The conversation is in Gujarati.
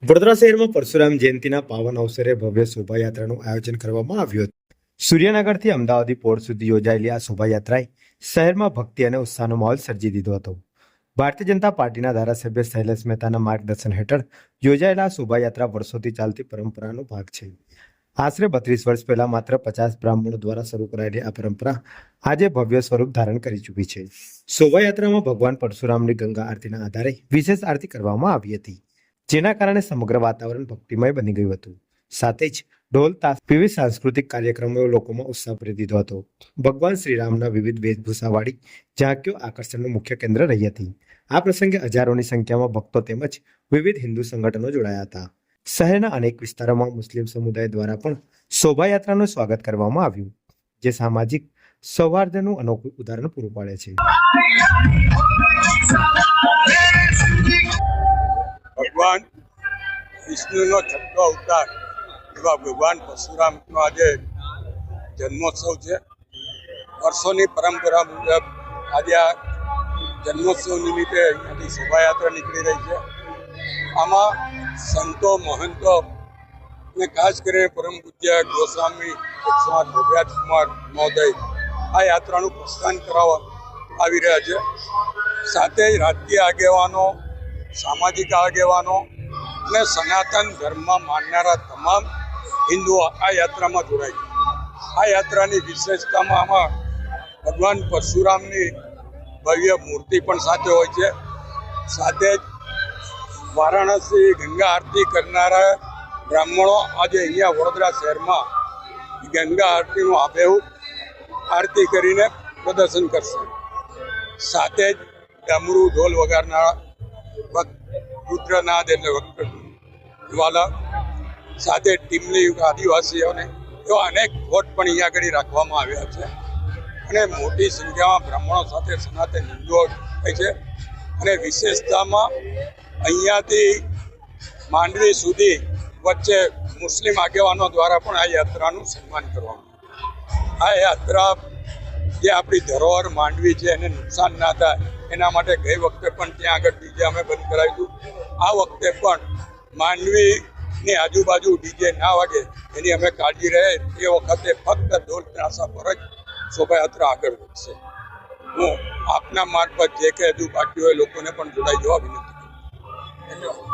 વડોદરા શહેરમાં પરશુરામ જયંતિના પાવન અવસરે ભવ્ય શોભાયાત્રાનું આયોજન કરવામાં આવ્યું હતું. સૂર્યનગરથી અમદાવાદી પોર્ટ સુધી યોજાયેલી આ શોભાયાત્રાએ શહેરમાં ભક્તિ અને ઉત્સાહનો માહોલ સર્જી દીધો હતો. ભારતીય જનતા પાર્ટીના ધારાસભ્ય શૈલેષ મહેતાના માર્ગદર્શન હેઠળ યોજાયેલા આ શોભાયાત્રા વર્ષોથી ચાલતી પરંપરાનો ભાગ છે. આશરે 32 વર્ષ પહેલા માત્ર 50 બ્રાહ્મણો દ્વારા શરૂ કરાયેલી આ પરંપરા આજે ભવ્ય સ્વરૂપ ધારણ કરી ચૂકી છે. શોભાયાત્રામાં ભગવાન પરશુરામની ગંગા આરતીના આધારે વિશેષ આરતી કરવામાં આવી હતી, જેના કારણે સમગ્ર વાતાવરણ ભક્તિમય બની ગયું હતું. સાથે જ ઢોલ તાશ વિવિધ સાંસ્કૃતિક કાર્યક્રમોએ લોકોમાં ઉત્સાહ ભરી દીધો હતો. ભગવાન શ્રીરામના વિવિધ વેશભૂષાવાળી ઝાંકીઓ આકર્ષણનું મુખ્ય કેન્દ્ર રહી હતી. આ પ્રસંગે હજારોની સંખ્યામાં ભક્તો તેમજ વિવિધ હિન્દુ સંગઠનો જોડાયા હતા. શહેરના અનેક વિસ્તારોમાં મુસ્લિમ સમુદાય દ્વારા પણ શોભાયાત્રાનું સ્વાગત કરવામાં આવ્યું, જે સામાજિક સૌહાર્દનું અનોખું ઉદાહરણ પૂરું પાડે છે. ભગવાન વિષ્ણુનો છઠ્ઠો અવતાર એવા ભગવાન પરશુરામનો આજે જન્મોત્સવ છે. વર્ષોની પરંપરા મુજબ આજે આ જન્મોત્સવ નિમિત્તે અહીંયાથી શોભાયાત્રા નીકળી રહી છે. આમાં સંતો, મહંતો અને ખાસ કરીને પરમ પૂજ્ય ગોસ્વામી 108 ભવ્યાજકુમાર મહોદય આ યાત્રાનું પ્રસ્થાન કરાવવા આવી રહ્યા છે. સાથે જ રાજકીય આગેવાનો, સામાજિક આગેવાનો અને સનાતન ધર્મમાં માનનારા તમામ હિન્દુઓ આ યાત્રામાં જોડાય છે. આ યાત્રાની વિશેષતામાં આમાં ભગવાન પરશુરામની ભવ્ય મૂર્તિ પણ સાથે હોય છે. સાથે જ વારાણસી ગંગા આરતી કરનારા બ્રાહ્મણો આજે અહીંયા વડોદરા શહેરમાં ગંગા આરતીનું આબેહૂબ આરતી કરીને પ્રદર્શન કરશે. સાથે જ ડમરૂ ઢોલ વગાડનારા રુદ્રનાદ એટલે વાલા, સાથે ટીમલી આદિવાસીઓને એવા અનેક વોટ પણ અહીંયા આગળ રાખવામાં આવ્યા છે. અને મોટી સંખ્યામાં બ્રાહ્મણો સાથે સનાતન હિન્દુઓ થાય છે. અને વિશેષતામાં અહીંયાથી માંડવી સુધી વચ્ચે મુસ્લિમ આગેવાનો દ્વારા પણ આ યાત્રાનું સન્માન કરવામાં આવે. આ યાત્રા જે આપણી ધરોહર માંડવી છે એને નુકસાન ના થાય એના માટે ગઈ વખતે પણ ત્યાં આગળ ડીજે અમે બંધ કરાવ્યું. આ વખતે પણ માંડવીની આજુબાજુ ડીજે ના વાગે એની અમે કાળજી રહે. એ વખતે ફક્ત ઢોલ ત્રાસા પર જ શોભાયાત્રા આગળ વધશે. હું આપના માર્ગ પર જે કે હજુ બાકી હોય લોકોને પણ જોડાઈ જવા વિનંતી કરું. ધન્યવાદ.